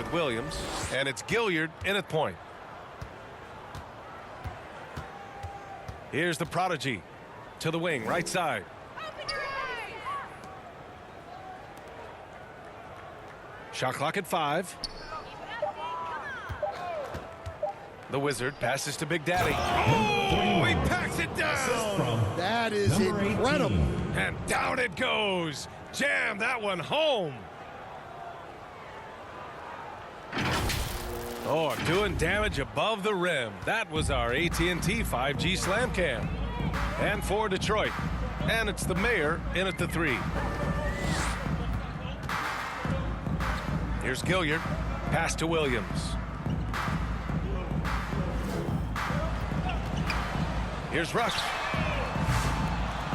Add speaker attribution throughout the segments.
Speaker 1: with Williams, and it's Gilliard in at point. Here's the prodigy to the wing, right side. Shot clock at 5. The Wizard passes to Big Daddy. Oh, he packs it down.
Speaker 2: That is incredible.
Speaker 1: And down it goes. Jam that one home. Oh, doing damage above the rim. That was our AT&T 5G Slam Cam. And for Detroit. And it's the Mayor in at the 3. Here's Gilliard. Pass to Williams. Here's Rush.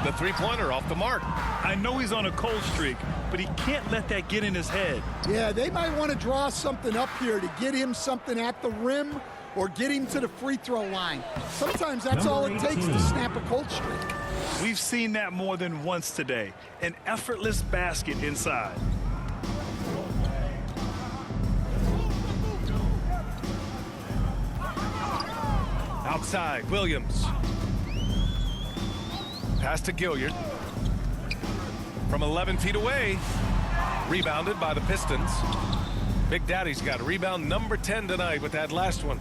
Speaker 1: The three-pointer off the mark.
Speaker 3: I know he's on a cold streak, but he can't let that get in his head.
Speaker 2: Yeah, they might want to draw something up here to get him something at the rim or get him to the free throw line. Sometimes that's all it takes to snap a cold streak.
Speaker 3: We've seen that more than once today. An effortless basket inside.
Speaker 1: Outside, Williams. Pass to Gilliard. From 11 feet away. Rebounded by the Pistons. Big Daddy's got rebound number 10 tonight with that last one.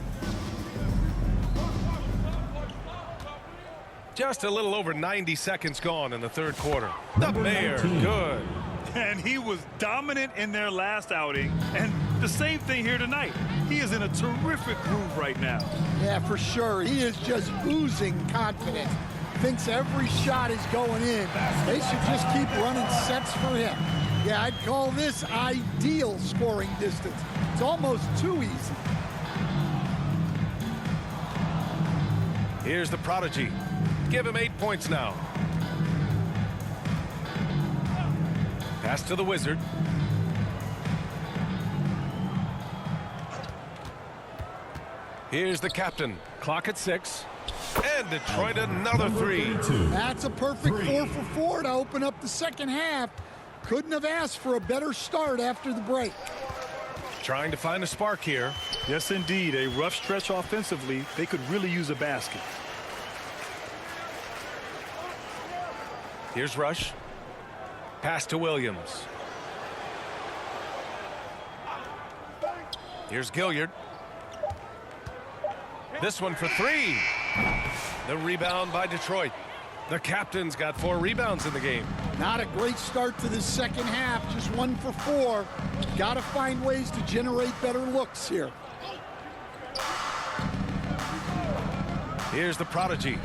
Speaker 1: Just a little over 90 seconds gone in the third quarter. The Mayor, good.
Speaker 3: And he was dominant in their last outing. And the same thing here tonight. He is in a terrific groove right now.
Speaker 2: Yeah, for sure. He is just oozing confidence. Thinks every shot is going in. They should just keep running sets for him. Yeah, I'd call this ideal scoring distance. It's almost too easy.
Speaker 1: Here's the prodigy. Give him 8 points now. Pass to the Wizard. Here's the captain. Clock at 6. And Detroit another 3.
Speaker 2: That's a perfect 4 for 4 to open up the second half. Couldn't have asked for a better start after the break.
Speaker 1: Trying to find a spark here.
Speaker 3: Yes, indeed. A rough stretch offensively. They could really use a basket.
Speaker 1: Here's Rush. Pass to Williams. Here's Gilliard. This one for 3. The rebound by Detroit. The captain's got 4 rebounds in the game.
Speaker 2: Not a great start to the second half. Just 1 for 4. Got to find ways to generate better looks here.
Speaker 1: Here's the prodigy.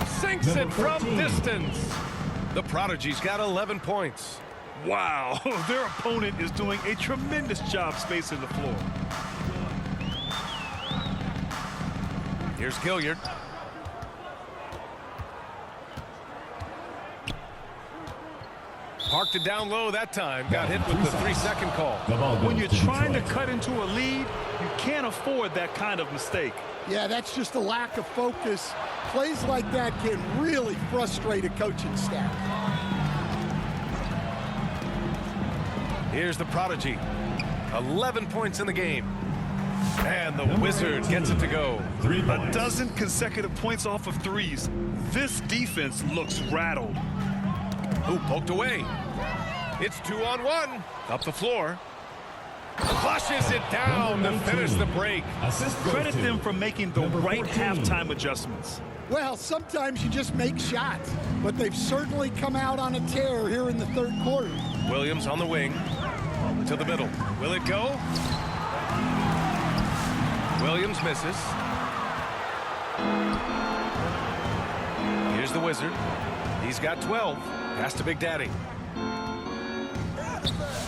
Speaker 1: Sinks it from distance. The prodigy's got 11 points.
Speaker 3: Wow, their opponent is doing a tremendous job spacing the floor.
Speaker 1: Here's Gilliard. Parked it down low that time. Got hit with the 3-second call.
Speaker 3: When you're trying to cut into a lead, you can't afford that kind of mistake.
Speaker 2: Yeah, that's just a lack of focus. Plays like that can really frustrate a coaching staff.
Speaker 1: Here's the prodigy. 11 points in the game. And the Wizard gets it to go.
Speaker 3: A dozen consecutive points off of threes. This defense looks rattled.
Speaker 1: Who poked away? It's 2-on-1. Up the floor. Flushes it down to finish the break.
Speaker 3: Credit them for making the right halftime adjustments.
Speaker 2: Well, sometimes you just make shots, but they've certainly come out on a tear here in the third quarter.
Speaker 1: Williams on the wing. To the middle. Will it go? Williams misses. Here's the Wizard. He's got 12. Pass to Big Daddy.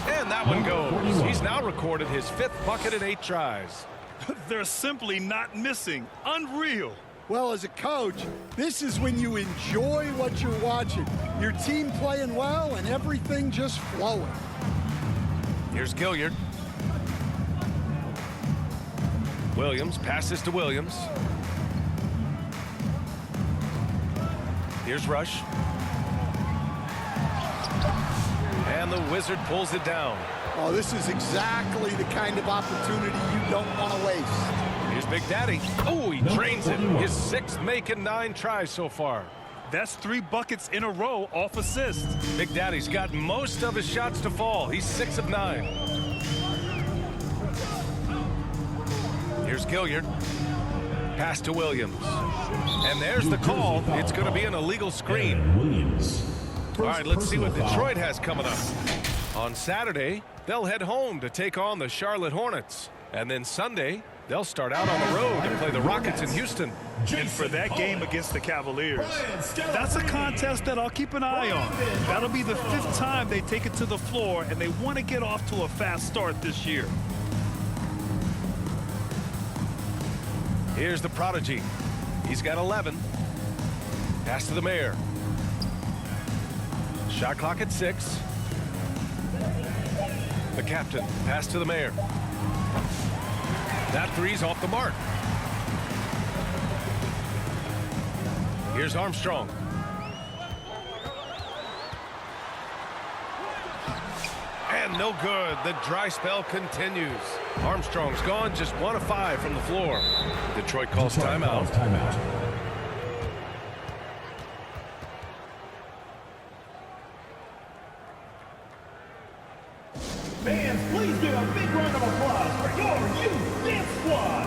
Speaker 1: And that one goes. He's now recorded his 5th bucket in 8 tries.
Speaker 3: They're simply not missing. Unreal.
Speaker 2: Well, as a coach, this is when you enjoy what you're watching. Your team playing well and everything just flowing.
Speaker 1: Here's Gilliard. Williams passes to Williams. Here's Rush. And the Wizard pulls it down.
Speaker 2: Oh, this is exactly the kind of opportunity you don't want to waste.
Speaker 1: Here's Big Daddy. Oh, he drains it. His 6th make in 9 tries so far.
Speaker 3: That's 3 buckets in a row off assist.
Speaker 1: Big Daddy's got most of his shots to fall. He's 6 of 9. Here's Gilliard. Pass to Williams. And there's the call. It's going to be an illegal screen.
Speaker 4: Williams.
Speaker 1: All right, let's see what Detroit has coming up. On Saturday, they'll head home to take on the Charlotte Hornets. And then Sunday, they'll start out on the road to play the Rockets in Houston.
Speaker 3: And for that game against the Cavaliers, that's a contest that I'll keep an eye on. That'll be the 5th time they take it to the floor, and they want to get off to a fast start this year.
Speaker 1: Here's the prodigy. He's got 11. Pass to the mayor. Shot clock at 6. The captain. Pass to the mayor. That 3's off the mark. Here's Armstrong. And no good. The dry spell continues. Armstrong's gone, just 1 of 5 from the floor. Detroit calls timeout.
Speaker 4: Fans, please give a big round of applause for your youth dance squad.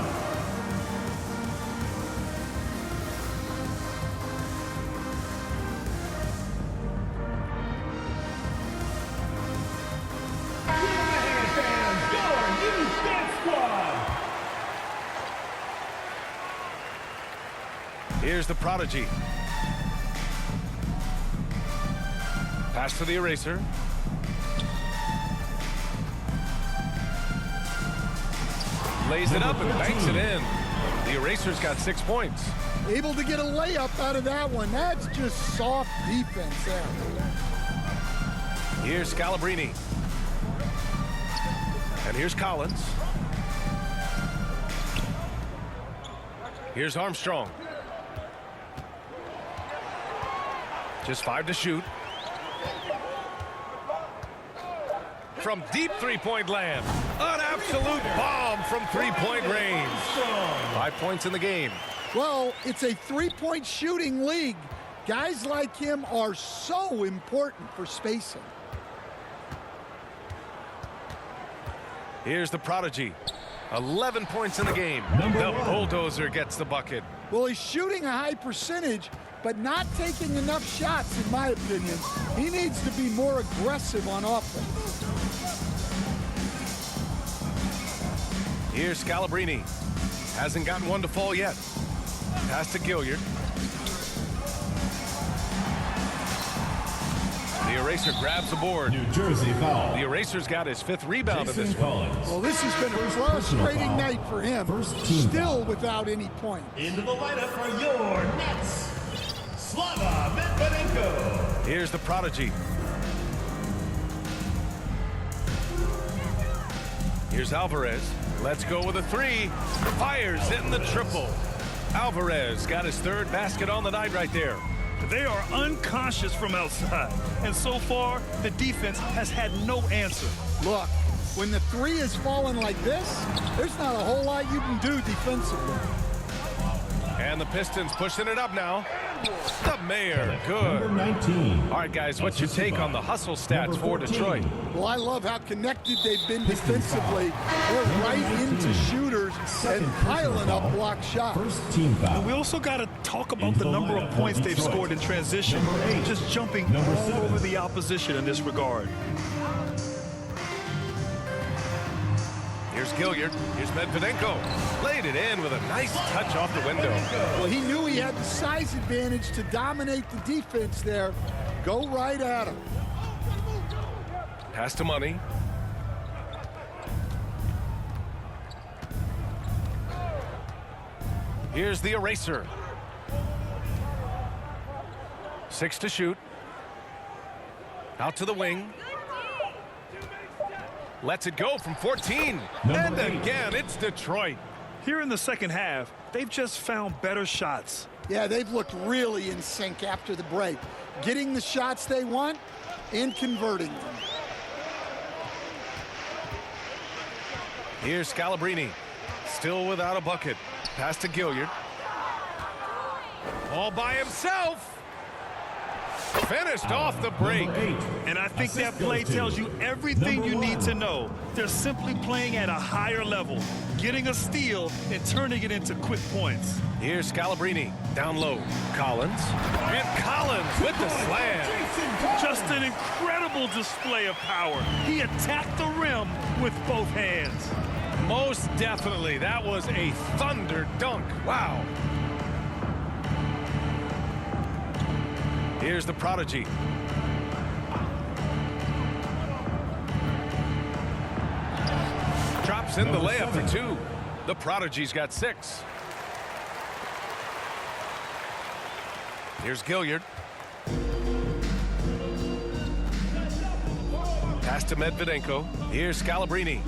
Speaker 1: Here's the prodigy. Pass to the eraser. Lays it up and banks it in. The eraser's got 6 points.
Speaker 2: Able to get a layup out of that one. That's just soft defense there.
Speaker 1: Here's Scalabrini. And here's Collins. Here's Armstrong. Just 5 to shoot. From deep three-point land. An absolute bomb from three-point range. 5 points in the game.
Speaker 2: Well, it's a 3-point shooting league. Guys like him are so important for spacing.
Speaker 1: Here's the prodigy. 11 points in the game. The bulldozer gets the bucket.
Speaker 2: Well, he's shooting a high percentage, but not taking enough shots, in my opinion. He needs to be more aggressive on offense.
Speaker 1: Here's Scalabrini. Hasn't gotten one to fall yet. Pass to Gilliard. The eraser grabs the board.
Speaker 4: New Jersey foul.
Speaker 1: The eraser's got his 5th rebound of this one.
Speaker 2: Well, this has been a frustrating night for him. Still without any points.
Speaker 4: Into the lineup for your Nets, Slava Medvedenko.
Speaker 1: Here's the prodigy. Here's Alvarez. Let's go with a 3. Fires in the triple. Alvarez got his 3rd basket on the night right there.
Speaker 3: They are unconscious from outside, and so far the defense has had no answer.
Speaker 2: Look, when the 3 is falling like this, there's not a whole lot you can do defensively.
Speaker 1: And the Pistons pushing it up now. The mayor, good.
Speaker 4: Number 19.
Speaker 1: All right, guys, what's your take on the hustle stats for Detroit?
Speaker 2: Well, I love how connected they've been defensively. They're right into shooters and piling up block shots.
Speaker 4: First team foul.
Speaker 3: We also got to talk about the number of points they've scored in transition, just jumping all over the opposition in this regard.
Speaker 1: Here's Gilliard. Here's Medvedenko. Laid it in with a nice touch off the window.
Speaker 2: Well, he knew he had the size advantage to dominate the defense there. Go right at him.
Speaker 1: Pass to Money. Here's the eraser. 6 to shoot. Out to the wing. Lets it go from 14. And again, it's Detroit.
Speaker 3: Here in the second half, they've just found better shots.
Speaker 2: Yeah, they've looked really in sync after the break. Getting the shots they want and converting them.
Speaker 1: Here's Scalabrini. Still without a bucket. Pass to Gilliard. All by himself. Finished off the break.
Speaker 3: And I think that play tells you everything you need to know. They're simply playing at a higher level, getting a steal and turning it into quick points.
Speaker 1: Here's Scalabrini. Down low. Collins. And Collins with the slam.
Speaker 3: Just an incredible display of power. He attacked the rim with both hands.
Speaker 1: Most definitely. That was a thunder dunk. Wow. Here's the prodigy. Drops in the layup for two. The prodigy's got 6. Here's Gilliard. Pass to Medvedenko. Here's Scalabrini.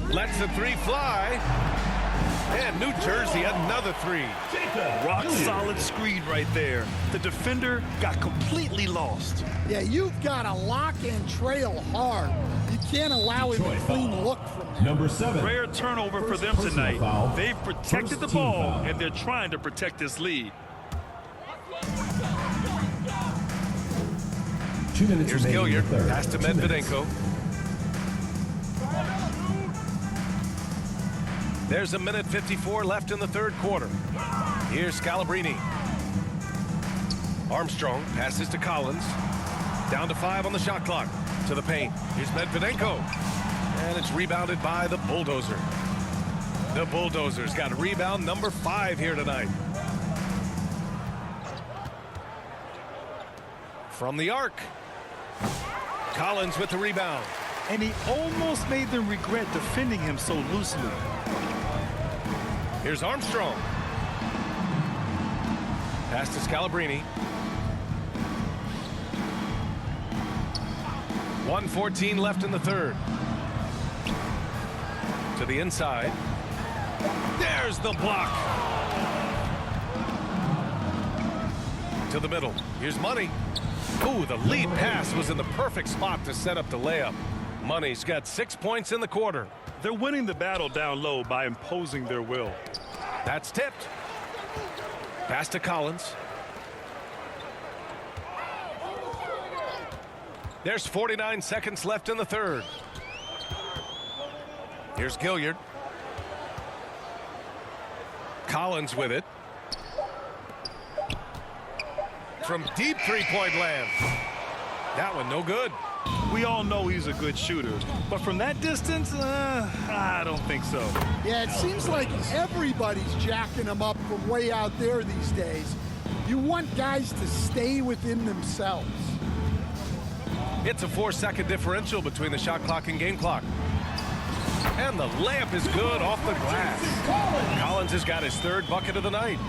Speaker 1: Lets the 3 fly. And New Jersey, another 3.
Speaker 3: Rock solid screen right there. The defender got completely lost.
Speaker 2: Yeah, you've got to lock and trail hard. You can't allow him a clean look from there.
Speaker 5: Number 7.
Speaker 3: Rare turnover for them tonight. They've protected the ball, and they're trying to protect this lead.
Speaker 5: 2 minutes
Speaker 1: Here's
Speaker 5: remaining in
Speaker 1: Gilliard.
Speaker 5: the third.
Speaker 1: Pass to
Speaker 5: 2 minutes.
Speaker 1: Medvedenko. There's a minute 54 left in the third quarter. Here's Scalabrini. Armstrong passes to Collins. Down to 5 on the shot clock. To the paint. Here's Medvedenko. And it's rebounded by the Bulldozer. The Bulldozers got rebound number 5 here tonight. From the arc. Collins with the rebound.
Speaker 3: And he almost made them regret defending him so loosely.
Speaker 1: Here's Armstrong. Pass to Scalabrini. 1:14 left in the third. To the inside. There's the block. To the middle. Here's Money. Ooh, the lead pass was in the perfect spot to set up the layup. Money's got 6 points in the quarter.
Speaker 3: They're winning the battle down low by imposing their will.
Speaker 1: That's tipped. Pass to Collins. There's 49 seconds left in the third. Here's Gilliard. Collins with it. From deep three-point land. That one no good.
Speaker 3: We all know he's a good shooter, but from that distance, I don't think so.
Speaker 2: Yeah, it seems like everybody's jacking him up from way out there these days. You want guys to stay within themselves.
Speaker 1: It's a 4-second differential between the shot clock and game clock. And the layup is good off the glass. Collins has got his 3rd bucket of the night.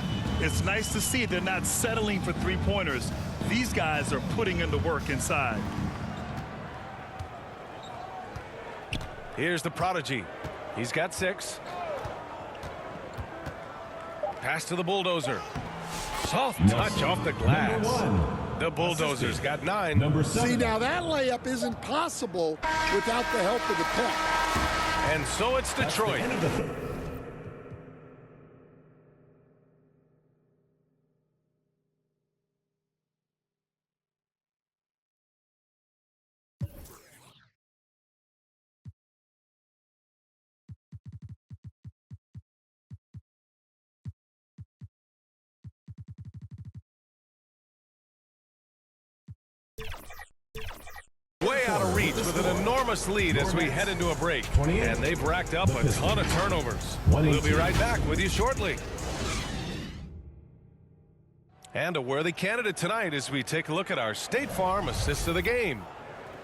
Speaker 3: It's nice to see they're not settling for three-pointers. These guys are putting in the work inside.
Speaker 1: Here's the prodigy. He's got 6. Pass to the Bulldozer. Soft touch off the glass. The Bulldozers got 9.
Speaker 5: Number 7.
Speaker 2: See, now that layup isn't possible without the help of the pick.
Speaker 1: And so it's Detroit. Way out of reach with an enormous lead as we head into a break. And they've racked up a ton of turnovers. We'll be right back with you shortly. And a worthy candidate tonight as we take a look at our State Farm assist of the game.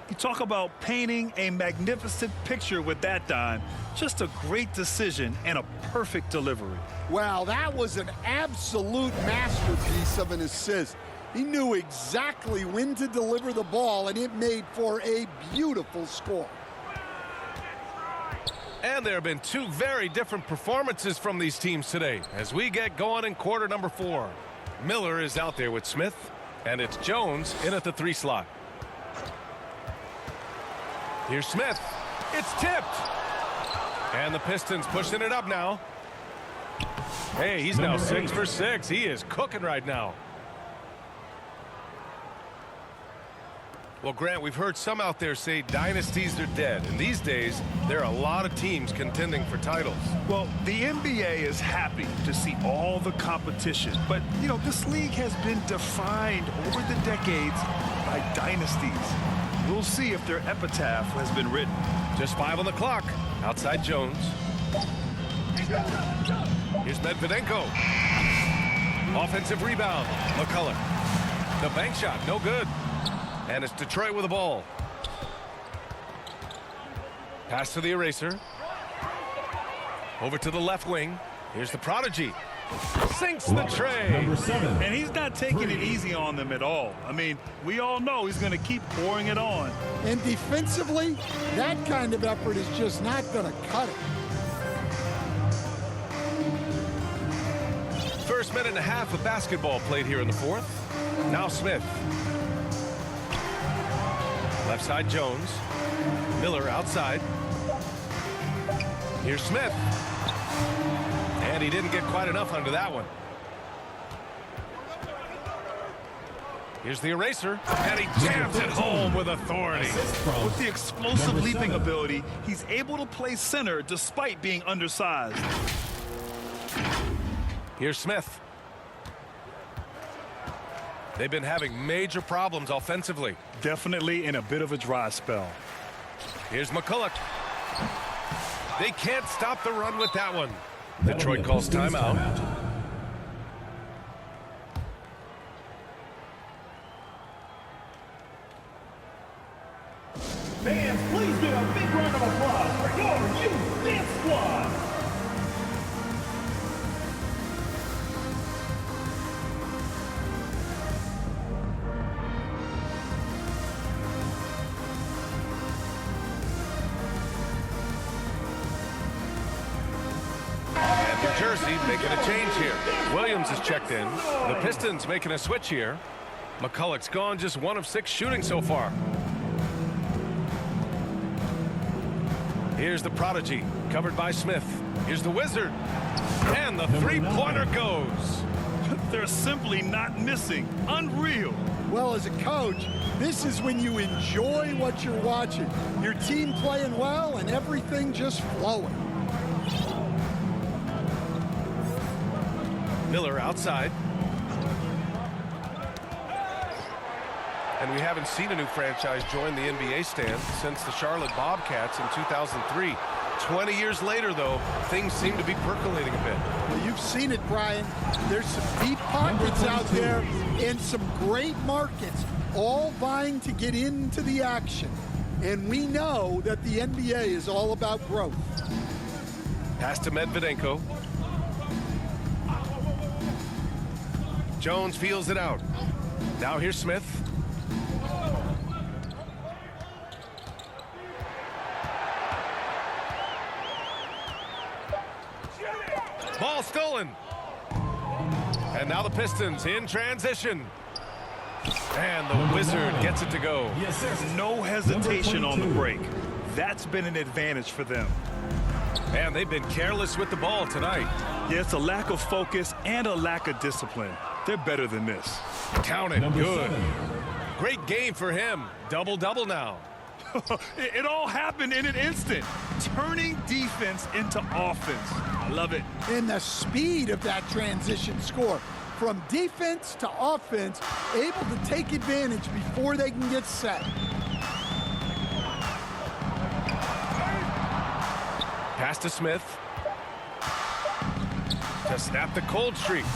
Speaker 3: You talk about painting a magnificent picture with that dime. Just a great decision and a perfect delivery.
Speaker 2: Well, that was an absolute masterpiece of an assist. He knew exactly when to deliver the ball, and it made for a beautiful score.
Speaker 1: And there have been 2 very different performances from these teams today as we get going in quarter number 4. Miller is out there with Smith. And it's Jones in at the 3 slot. Here's Smith. It's tipped. And the Pistons pushing it up now. Hey, he's now 6 for 6. He is cooking right now. Well, Grant, we've heard some out there say dynasties are dead. And these days, there are a lot of teams contending for titles.
Speaker 3: Well, the NBA is happy to see all the competition. But, you know, this league has been defined over the decades by dynasties. We'll see if their epitaph has been written.
Speaker 1: Just 5 on the clock. Outside Jones. Here's Medvedenko. Offensive rebound. McCullough. The bank shot, no good. And it's Detroit with the ball. Pass to the eraser. Over to the left wing. Here's the prodigy. Sinks the tray.
Speaker 3: And he's not taking it easy on them at all. I mean, we all know he's going to keep pouring it on.
Speaker 2: And defensively, that kind of effort is just not going to cut it.
Speaker 1: First minute and a half of basketball played here in the 4th. Now Smith. Left side Jones. Miller outside. Here's Smith. And he didn't get quite enough under that one. Here's the eraser. And he jams it home with authority.
Speaker 3: With the explosive leaping ability, he's able to play center despite being undersized.
Speaker 1: Here's Smith. They've been having major problems offensively.
Speaker 3: Definitely in a bit of a dry spell.
Speaker 1: Here's McCullough. They can't stop the run with that one. Detroit calls timeout.
Speaker 4: Fans, please give a big round of applause for your youth dance squad.
Speaker 1: Jersey making a change here. Williams is checked in. The Pistons making a switch here. McCullough's gone just 1 of 6 shooting so far. Here's the prodigy, covered by Smith. Here's the wizard. And the three-pointer goes.
Speaker 3: They're simply not missing. Unreal.
Speaker 2: Well, as a coach, this is when you enjoy what you're watching. Your team playing well and everything just flowing.
Speaker 1: Miller outside. And we haven't seen a new franchise join the NBA stand since the Charlotte Bobcats in 2003. 20 years later, though, things seem to be percolating a bit.
Speaker 2: Well, you've seen it, Brian. There's some deep pockets out there and some great markets all vying to get into the action. And we know that the NBA is all about growth.
Speaker 1: Pass to Medvedenko. Jones feels it out. Now here's Smith. Ball stolen. And now the Pistons in transition. And the Wizard gets it to go.
Speaker 3: No hesitation on the break. That's been an advantage for them.
Speaker 1: And they've been careless with the ball tonight.
Speaker 3: Yeah, it's a lack of focus and a lack of discipline. They're better than this.
Speaker 1: Count it. Good. Great game for him. Double-double now.
Speaker 3: It all happened in an instant. Turning defense into offense. I love it.
Speaker 2: And the speed of that transition score. From defense to offense, able to take advantage before they can get set.
Speaker 1: Pass to Smith. To snap the cold streak.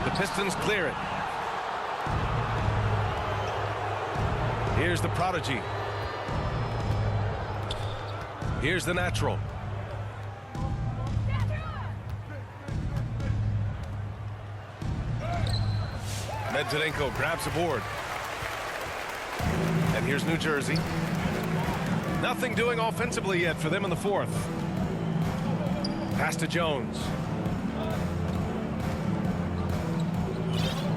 Speaker 1: The Pistons clear it. Here's the prodigy. Here's the natural. Medvedenko grabs a board. And here's New Jersey. Nothing doing offensively yet for them in the 4th. Pass to Jones.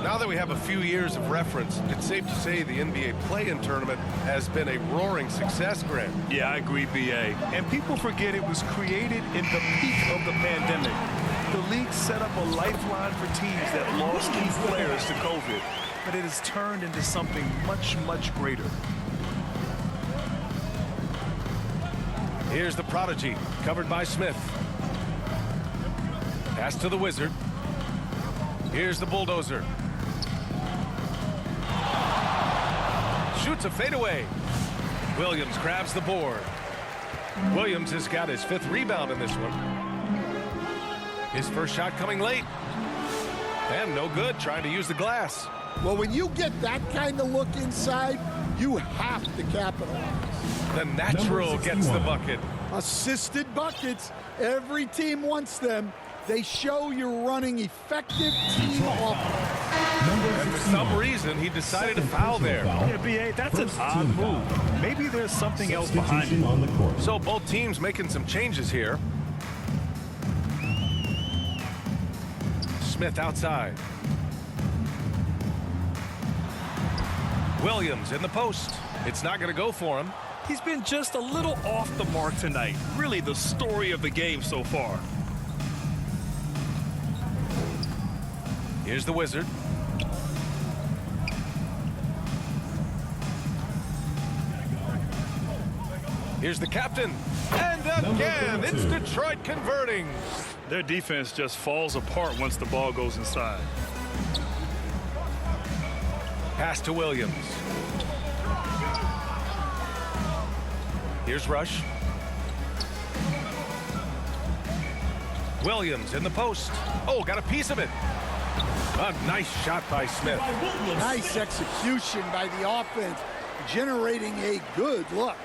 Speaker 1: Now that we have a few years of reference, it's safe to say the NBA play-in tournament has been a roaring success, Grant.
Speaker 3: Yeah, I agree, BA. And people forget it was created in the peak of the pandemic. The league set up a lifeline for teams that lost key players to COVID, but it has turned into something much, much greater.
Speaker 1: Here's the prodigy, covered by Smith. Pass to the Wizard. Here's the bulldozer. Shoots a fadeaway. Williams grabs the board. Williams has got his 5th rebound in this one. His first shot coming late. And no good, trying to use the glass.
Speaker 2: Well, when you get that kind of look inside, you have to capitalize.
Speaker 1: The natural gets the bucket.
Speaker 2: Assisted buckets. Every team wants them. They show you're running effective team offense.
Speaker 1: And for some reason, he decided to foul there.
Speaker 3: Yeah, BA, that's an odd move. Maybe there's something else behind it.
Speaker 4: On the court.
Speaker 1: So both teams making some changes here. Smith outside. Williams in the post. It's not going to go for him.
Speaker 3: He's been just a little off the mark tonight. Really the story of the game so far.
Speaker 1: Here's the Wizard. Here's the captain. And again, it's Detroit converting.
Speaker 3: Their defense just falls apart once the ball goes inside.
Speaker 1: Pass to Williams. Here's Rush. Williams in the post. Oh, got a piece of it. A nice shot by Smith.
Speaker 2: Nice execution by the offense, generating a good look.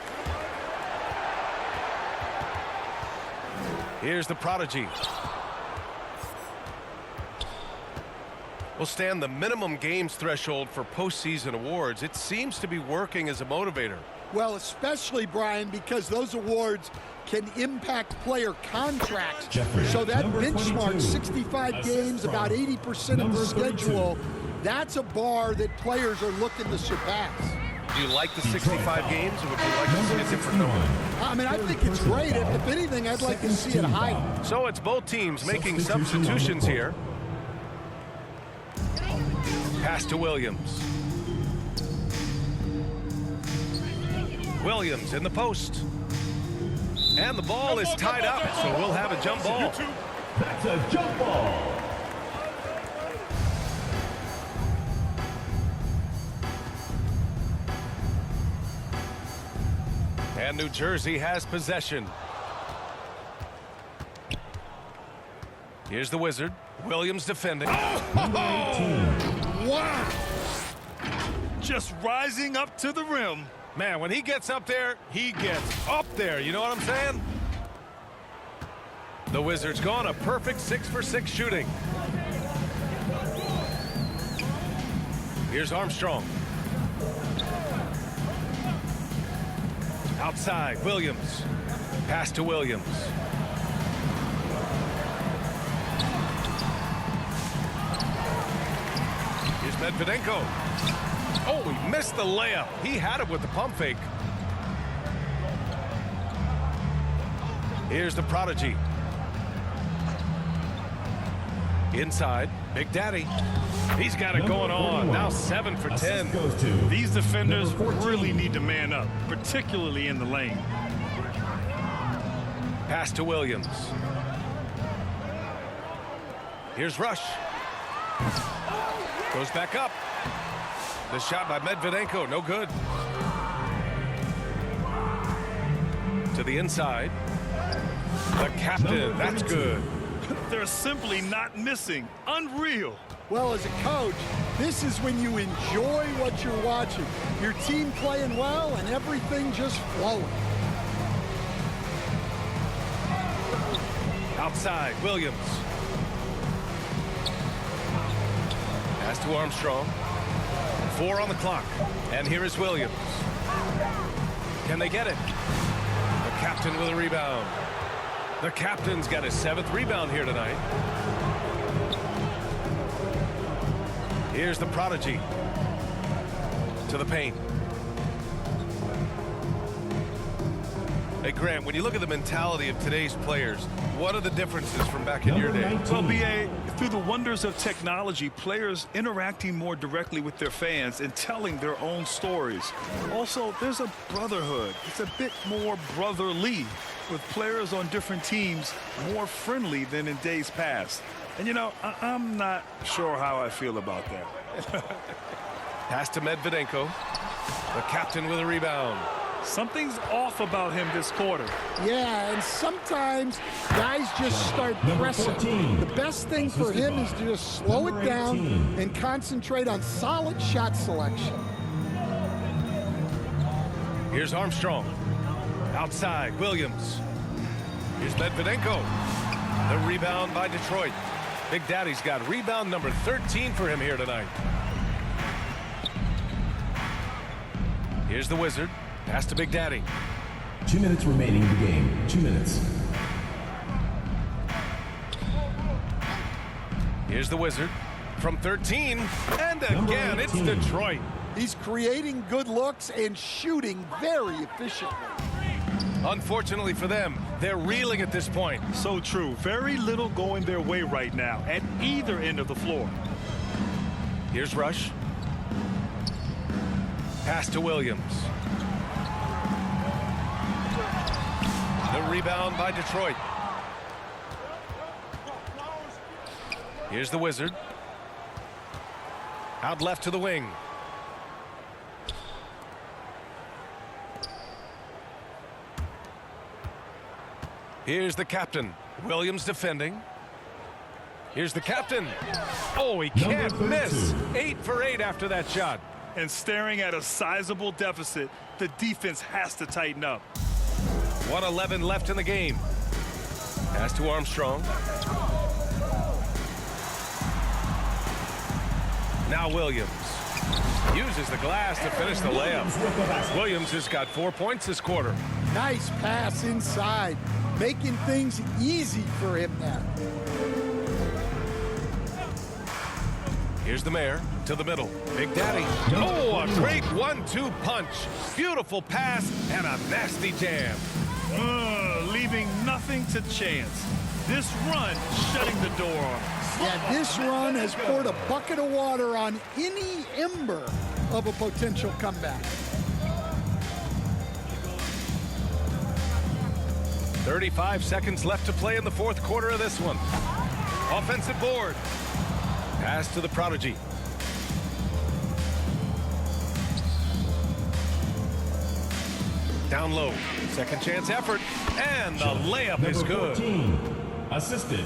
Speaker 1: Here's the prodigy. Will stand the minimum games threshold for postseason awards. It seems to be working as a motivator.
Speaker 2: Well, especially, Brian, because those awards can impact player contracts. So that benchmark, 65 games, about 80% of the schedule, that's a bar that players are looking to surpass.
Speaker 1: Do you like the 65 games, or would you like to see a different number?
Speaker 2: I mean, I think it's great. If anything, I'd like to see it higher.
Speaker 1: So it's both teams making substitutions here. Pass to Williams. Williams in the post. And the ball is tied up, so we'll have a jump ball.
Speaker 4: That's a jump ball.
Speaker 1: And New Jersey has possession. Here's the Wizard. Williams defending.
Speaker 2: Wow!
Speaker 3: Just rising up to the rim.
Speaker 1: Man, when he gets up there, he gets up there. You know what I'm saying? The Wizards gone a perfect 6-for-6 shooting. Here's Armstrong. Outside, Williams. Pass to Williams. Here's Medvedenko. Oh, he missed the layup. He had it with the pump fake. Here's the prodigy. Inside, Big Daddy. He's got it going on. Now 7 for 10.
Speaker 3: These defenders really need to man up, particularly in the lane.
Speaker 1: Pass to Williams. Here's Rush. Goes back up. The shot by Medvedenko, no good. To the inside. The captain, that's good.
Speaker 3: They're simply not missing. Unreal.
Speaker 2: Well, as a coach, this is when you enjoy what you're watching. Your team playing well and everything just flowing.
Speaker 1: Outside, Williams. Pass to Armstrong. 4 on the clock. And here is Williams. Can they get it? The captain with a rebound. The captain's got his 7th rebound here tonight. Here's the prodigy to the paint. Hey, Grant, when you look at the mentality of today's players, what are the differences from back in your day?
Speaker 3: Well, BA, through the wonders of technology, players interacting more directly with their fans and telling their own stories. Also, there's a brotherhood. It's a bit more brotherly, with players on different teams more friendly than in days past. And, you know, I'm not sure how I feel about that.
Speaker 1: Pass to Medvedenko. The captain with a rebound.
Speaker 3: Something's off about him this quarter.
Speaker 2: Yeah, and sometimes guys just start pressing. The best thing for him is to just slow it down and concentrate on solid shot selection.
Speaker 1: Here's Armstrong. Outside, Williams. Here's Medvedenko. The rebound by Detroit. Big Daddy's got rebound number 13 for him here tonight. Here's the Wizard. Pass to Big Daddy.
Speaker 5: 2 minutes remaining in the game. 2 minutes.
Speaker 1: Here's the Wizard from 13. And again, it's Detroit.
Speaker 2: He's creating good looks and shooting very efficiently.
Speaker 1: Unfortunately for them, they're reeling at this point.
Speaker 3: So true. Very little going their way right now at either end of the floor.
Speaker 1: Here's Rush. Pass to Williams. The rebound by Detroit. Here's the Wizard. Out left to the wing. Here's the captain. Williams defending. Here's the captain. Oh, he can't miss. 8 for 8 after that shot.
Speaker 3: And staring at a sizable deficit, the defense has to tighten up.
Speaker 1: 1:11 left in the game. Pass to Armstrong. Now Williams uses the glass to finish the layup. Williams has got 4 points this quarter.
Speaker 2: Nice pass inside, making things easy for him now.
Speaker 1: Here's the Mayor to the middle. Big Daddy. Oh, a great 1-2 punch. Beautiful pass and a nasty jam.
Speaker 3: Leaving nothing to chance. This run shutting the door on him.
Speaker 2: Yeah, this run has poured a bucket of water on any ember of a potential comeback.
Speaker 1: 35 seconds left to play in the fourth quarter of this one. Offensive board. Pass to the prodigy. Down low. Second chance effort. And the layup is good.
Speaker 5: 14, assisted.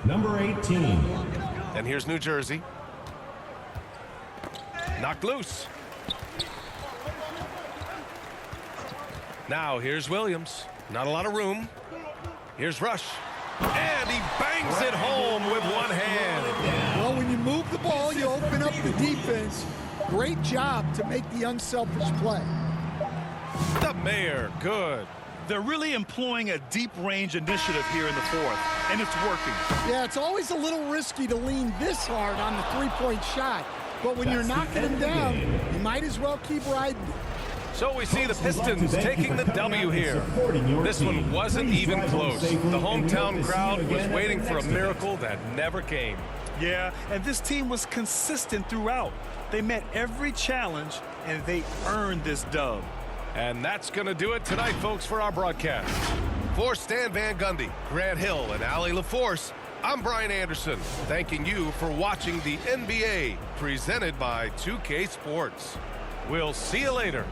Speaker 5: Number 18.
Speaker 1: And here's New Jersey. Knocked loose. Now here's Williams. Not a lot of room. Here's Rush. And he bangs it home with one hand.
Speaker 2: Well, when you move the ball, you open up the defense. Great job to make the unselfish play.
Speaker 1: The Mayor, good.
Speaker 3: They're really employing a deep range initiative here in the fourth, and it's working.
Speaker 2: Yeah, it's always a little risky to lean this hard on the three-point shot. But when you're knocking him down, you might as well keep riding it.
Speaker 1: So we see the Pistons taking the W here. This one wasn't even close. The hometown crowd was waiting for a miracle that never came.
Speaker 3: Yeah, and this team was consistent throughout. They met every challenge, and they earned this dub.
Speaker 1: And that's going to do it tonight, folks, for our broadcast. For Stan Van Gundy, Grant Hill, and Allie LaForce, I'm Brian Anderson, thanking you for watching the NBA presented by 2K Sports. We'll see you later.